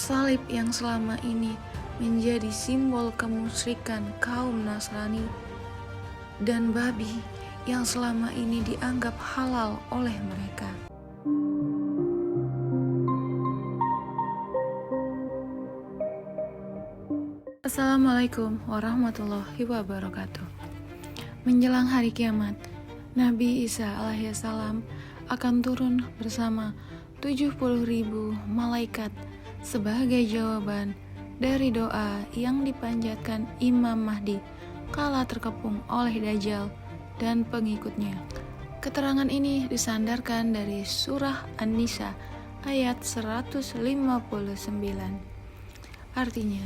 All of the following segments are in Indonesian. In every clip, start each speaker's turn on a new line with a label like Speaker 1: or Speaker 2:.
Speaker 1: Salib yang selama ini menjadi simbol kemusyrikan kaum Nasrani, dan babi yang selama ini dianggap halal oleh mereka. Assalamualaikum warahmatullahi wabarakatuh. Menjelang hari kiamat, Nabi Isa alaihissalam akan turun bersama 70.000 malaikat sebagai jawaban dari doa yang dipanjatkan Imam Mahdi kala terkepung oleh Dajjal dan pengikutnya. Keterangan ini disandarkan dari surah An-Nisa ayat 159. Artinya,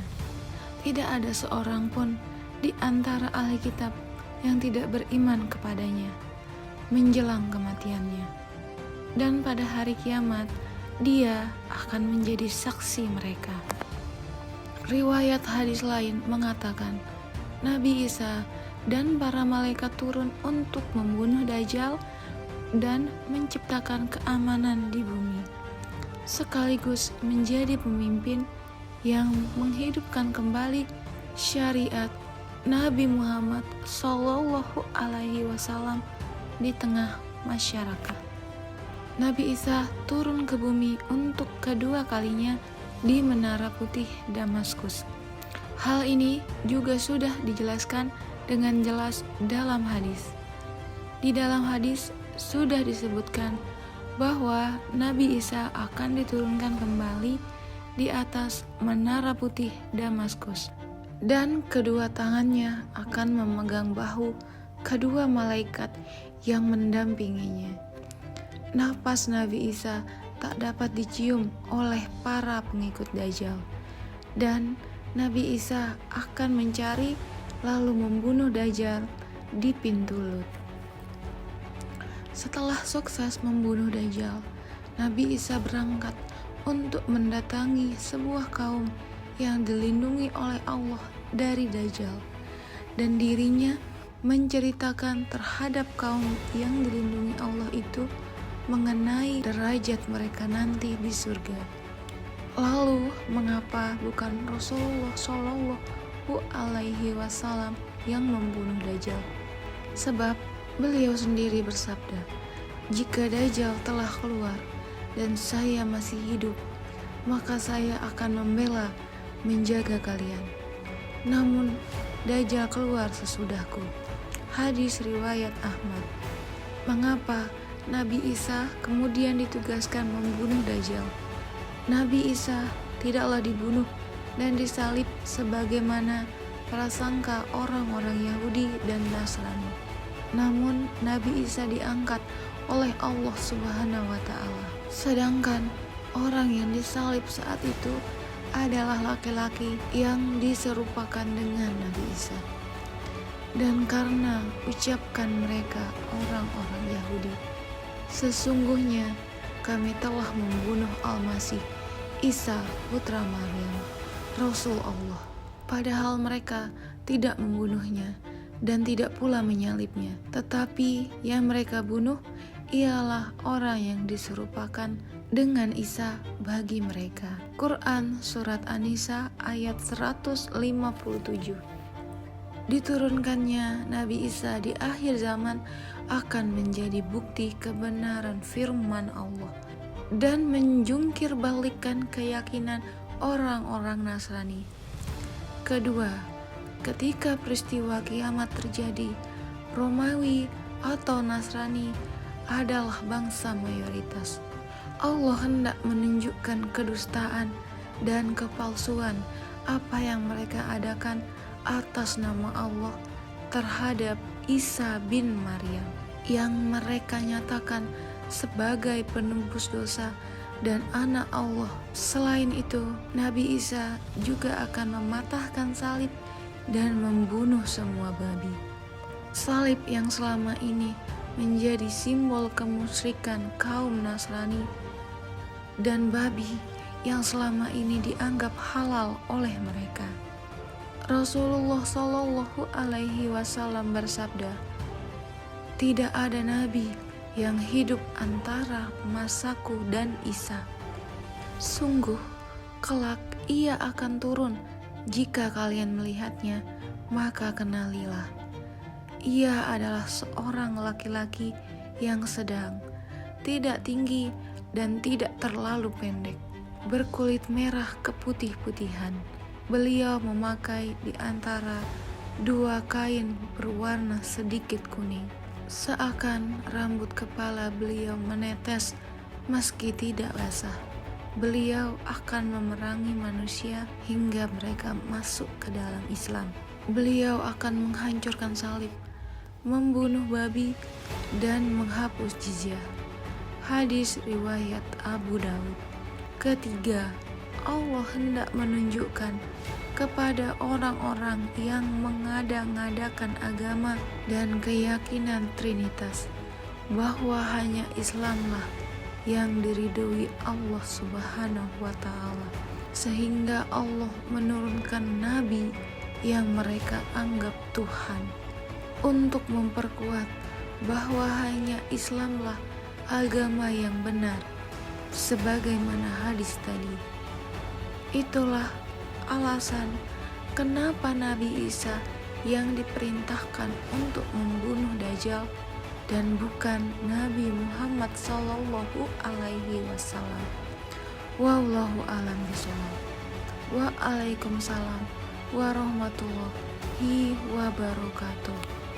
Speaker 1: tidak ada seorang pun di antara ahli kitab yang tidak beriman kepadanya menjelang kematiannya. Dan pada hari kiamat, dia akan menjadi saksi mereka. Riwayat hadis lain mengatakan, Nabi Isa dan para malaikat turun untuk membunuh Dajjal dan menciptakan keamanan di bumi, sekaligus menjadi pemimpin yang menghidupkan kembali syariat Nabi Muhammad Shallallahu Alaihi Wasallam di tengah masyarakat. Nabi Isa turun ke bumi untuk kedua kalinya di Menara Putih Damaskus. Hal ini juga sudah dijelaskan dengan jelas dalam hadis. Di dalam hadis sudah disebutkan bahwa Nabi Isa akan diturunkan kembali di atas Menara Putih Damaskus, dan kedua tangannya akan memegang bahu kedua malaikat yang mendampinginya. Napas Nabi Isa tak dapat dicium oleh para pengikut Dajjal, dan Nabi Isa akan mencari lalu membunuh Dajjal di pintu Lut. Setelah sukses membunuh Dajjal, Nabi Isa berangkat untuk mendatangi sebuah kaum yang dilindungi oleh Allah dari Dajjal, dan dirinya menceritakan terhadap kaum yang dilindungi Allah itu mengenai derajat mereka nanti di surga. Lalu, mengapa bukan Rasulullah Shallallahu Alaihi Wasallam yang membunuh Dajjal? Sebab beliau sendiri bersabda, jika Dajjal telah keluar dan saya masih hidup, maka saya akan membela menjaga kalian. Namun Dajjal keluar sesudahku. Hadis riwayat Ahmad. Mengapa Nabi Isa kemudian ditugaskan membunuh Dajjal? Nabi Isa tidaklah dibunuh dan disalib sebagaimana prasangka orang-orang Yahudi dan Nasrani. Namun Nabi Isa diangkat oleh Allah Subhanahu wa Ta'ala. Sedangkan orang yang disalib saat itu adalah laki-laki yang diserupakan dengan Nabi Isa. Dan karena ucapkan mereka orang-orang Yahudi, sesungguhnya kami telah membunuh Al-Masih Isa putra Maryam, Rasul Allah. Padahal mereka tidak membunuhnya dan tidak pula menyalibnya, tetapi yang mereka bunuh ialah orang yang diserupakan dengan Isa bagi mereka. Quran Surat An-Nisa ayat 157. Diturunkannya Nabi Isa di akhir zaman akan menjadi bukti kebenaran firman Allah dan menjungkir balikkan keyakinan orang-orang Nasrani. Kedua, ketika peristiwa kiamat terjadi, Romawi atau Nasrani adalah bangsa mayoritas. Allah hendak menunjukkan kedustaan dan kepalsuan apa yang mereka adakan atas nama Allah terhadap Isa bin Maryam yang mereka nyatakan sebagai penebus dosa dan anak Allah. Selain itu, Nabi Isa juga akan mematahkan salib dan membunuh semua babi. Salib yang selama ini menjadi simbol kemusyrikan kaum Nasrani, dan babi yang selama ini dianggap halal oleh mereka. Rasulullah Shallallahu Alaihi Wasallam bersabda, tidak ada nabi yang hidup antara masaku dan Isa. Sungguh, kelak ia akan turun. Jika kalian melihatnya, maka kenalilah. Ia adalah seorang laki-laki yang sedang, tidak tinggi dan tidak terlalu pendek, berkulit merah keputih-putihan. Beliau memakai di antara dua kain berwarna sedikit kuning. Seakan rambut kepala beliau menetes meski tidak basah. Beliau akan memerangi manusia hingga mereka masuk ke dalam Islam. Beliau akan menghancurkan salib, membunuh babi, dan menghapus jizyah. Hadis riwayat Abu Daud. Ketiga, Allah hendak menunjukkan kepada orang-orang yang mengada-ngadakan agama dan keyakinan Trinitas bahwa hanya Islamlah yang diridhoi Allah Subhanahu wa Ta'ala, sehingga Allah menurunkan nabi yang mereka anggap Tuhan untuk memperkuat bahwa hanya Islamlah agama yang benar, sebagaimana hadis tadi. Itulah alasan kenapa Nabi Isa yang diperintahkan untuk membunuh Dajjal dan bukan Nabi Muhammad Sallallahu Alaihi Wasallam. Wallahu a'lam bishawab. Waalaikumsalam warahmatullahi wabarakatuh.